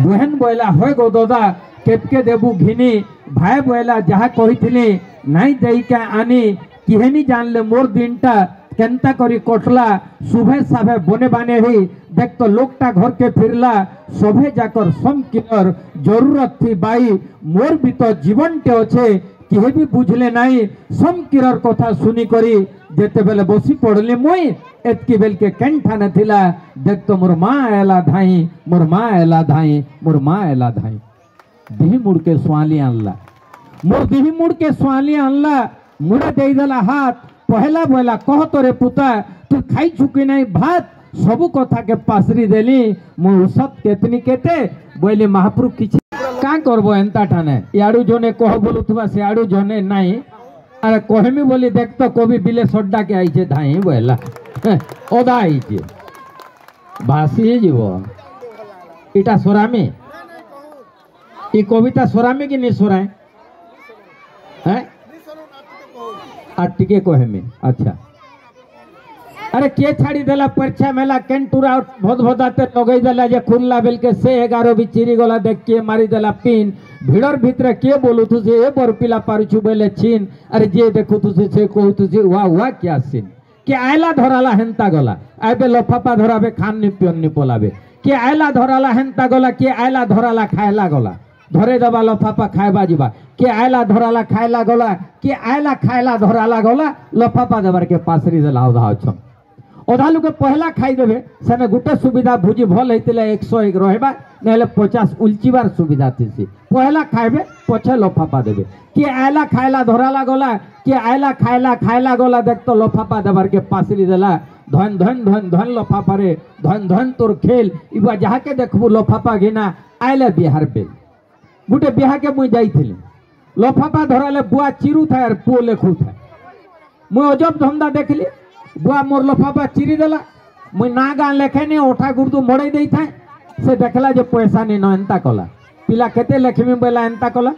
बहन बोला होय गो दादा केतके देबू घिनी भाई बोला जहा कही नाई दे के आनी किहेनी जानले मोर दिनटा केनता करी कटला सुबह साभे बने बाने ही देख तो लोकटा घर के फिरला सभे जाकर सम किनर जरूरत थी बाई मोर भी तो जीवन टे अच्छे किहे भी बुझले नाई सम किरर कथा सुनी करी जेते बेले बसी पड़ली मुई एतकी बेल के केन ठाने थिला देख तो मोर माँ एला धाई मोर माँ एला धाई मोर माँ एला धाई दिही मुड़ के स्वाली आनला मोर दिही मुड़ के स्वाली आनला मुड़े दे देला हाथ पहला बोला कह तोरे पुता तू खाई चुकी नहीं भात सबु कथा के पासरी देली मु उसत केतनी केते बोली महाप्रभु किछि का करबो एंता ठाने याडू जने कह बोलुथबा से याडू जने नाही अरे कहमी बोली देख तो कवि बिले सड्डा के आइछे धाई बोला ओदा आइछे भासी जीवो इटा सोरामी ई कविता सोरामी कि नि सोराय हैं आटिके कहमी अच्छा अरे के छाड़ी देला परीक्षा मेला केंटुरा भद भदाते लगई देला जे खुल्ला बेल के से 11 भी चिरी गला देख के मारी देला पिन भिड़र भितरे के बोलु तु से ए बर पिला पारुछु बेले छीन अरे जे देखु तु से कहू तु से वाह क्या सीन के आयला धराला हेंता गला आबे लफापा धराबे खान नि पियन नि पोलाबे के आयला धराला हेंता गला के आयला धराला खायला गला धरे दबा लफाफा खाएबा जीवा के आयला धराला खायला गला के आयला खायला धराला गला लफाफा देवर के पासरी देला उधा छ ओधा लोग पहला खाई देबे सेने गुटे सुविधा भुजी भल हेतिले 101 रहबा नेले 50 उलचिबार सुविधा थिसी पहला खाइबे पछे लफाफा देबे के आयला खायला धराला गला के आयला खायला गला देख तो लफाफा देवर के पासरी देला धन धन धन धन लफाफा रे धन धन तोर खेल इबा जहा के देखबो लफाफा घिना आइले बिहार बेल गुटे बिहा के मुई जाइथिली लफाफा धराले बुआ चिरू था और पो लेखु था मुई अजब धंदा देखली बुआ मोर लफाफा चिरी देला मुई ना गान लेखे ने ओठा गुर्दू मोड़े देई था से देखला जे पैसा नहीं न एंता कला पिला केते लेखमी बेला एंता कला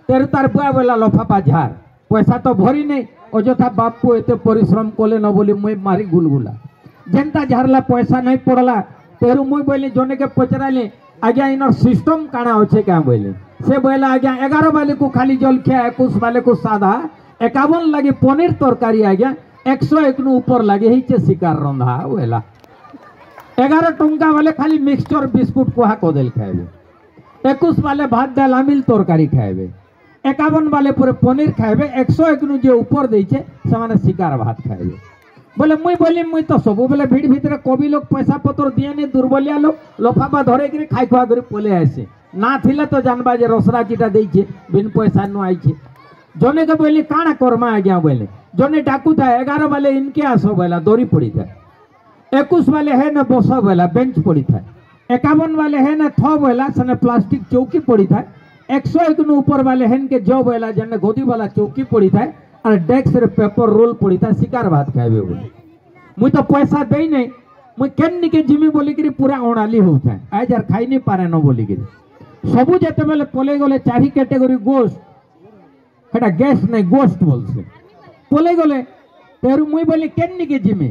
तेर तार बुआ बेला लफाफा झार पैसा तो भरी नहीं अजथा बाप को एते परिश्रम कोले न बोली मुई मारी गुलगुला जेंता झारला पैसा नहीं पड़ला तेरु मुई बोली जने के पचराली आज्ञा इनर सिस्टम काना अच्छे क्या बोले से बोला आज्ञा 11 वाले को खाली जलखिया 21 वाले को सादा 51 लगे पनीर तरकारी आज्ञा 101 नु ऊपर लगे ही चे शिकार रंधा बोला 11 टंका वाले खाली मिक्सचर बिस्कुट को को देल खाएबे 21 वाले भात दाल आमिल तरकारी खाएबे 51 वाले पूरे पनीर खाएबे 101 नु जे ऊपर देई छे से माने शिकार भात खाएबे बोले मुई तो सब बोले भीड़ भीतर कवि लोग पैसा पतर दिए नहीं दुर्बलिया लोग लफाफा धरे कि खाई खुआ कर पले आसे ना थिले तो जानबा जे रसरा चिटा देइछे बिन पैसा नु आइछे जने के बोली काना करमा आज्ञा बोले जने डाकू था 11 वाले इनके आसो बोला दोरी पड़ी था 21 वाले है ना बसो बोला बेंच पड़ी था 51 वाले है ना थो बोला सने प्लास्टिक चौकी पड़ी था 101 नु ऊपर वाले है के जो बोला जने गोदी वाला चौकी पड़ी था और डेस्क रे पेपर रोल पड़ी था शिकार भात खाइबे बोली मुई तो पैसा देई नहीं मुई केन्नी के जिमी बोली कि पूरा ओणाली होता आज यार खाई नहीं पारे न बोली कि सबु जेते बेले पले गले चारि कैटेगरी गोश्त एटा गैस नहीं गोश्त बोलसे पले गले तेरु मुई बोली केन्नी के जिमी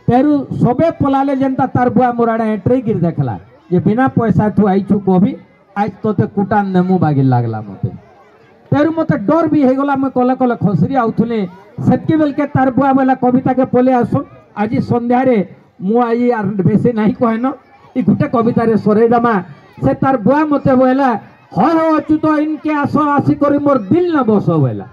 तेरु सबे पलाले जनता तार बुआ मोराडा एंट्री गिर देखला जे बिना पैसा तू आइछु कोबी आज तोते कुटान नेमु बागी लागला मते तेरु मते डर भी हे गला मैं कले कले खसरी आउथुले सेतके बेल के तार बुआ बेला कविता के पले आसो आज संध्या रे मु आई आर बेसी नाही कहनो ई गुटे कविता रे सरे दमा से तार बुआ मते बोला होय हो अच्युत इनके आसो आसी करी मोर दिल न बसो बोला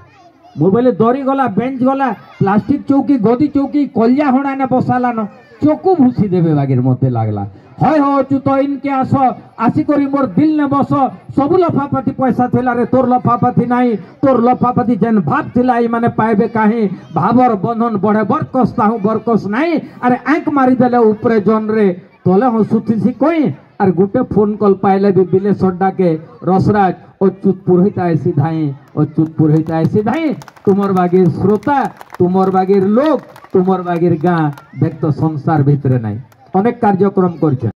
मु बोले दरी गला बेंच गला प्लास्टिक चौकी गदी चौकी कलिया होना ने बसाला न चोकू भूसी देबे बागेर मते लागला होय हो अच्युत इनके आसो आसी करी मोर दिल न बसो सबु लफाफाती पैसा थिला रे तोर लफाफाती नाही तोर लफाफाती जेन भात थिला ई माने पाइबे काहे भाबर बंधन बड़े बरकस ताहु बरकस नाही अरे आंक मारी देले ऊपरे जन रे तले हसुथीसी कोई और गुटे फोन कॉल पाइले भी बिले सड्डा के रसराज अच्युत पुरोहित ऐसी धाई अच्युत पुरोहित ऐसी धाई तुमर बागीर श्रोता तुमर बागीर लोक तुमर बागीर गाँ देख तो संसार भितरे नहीं अनेक कार्यक्रम करछे।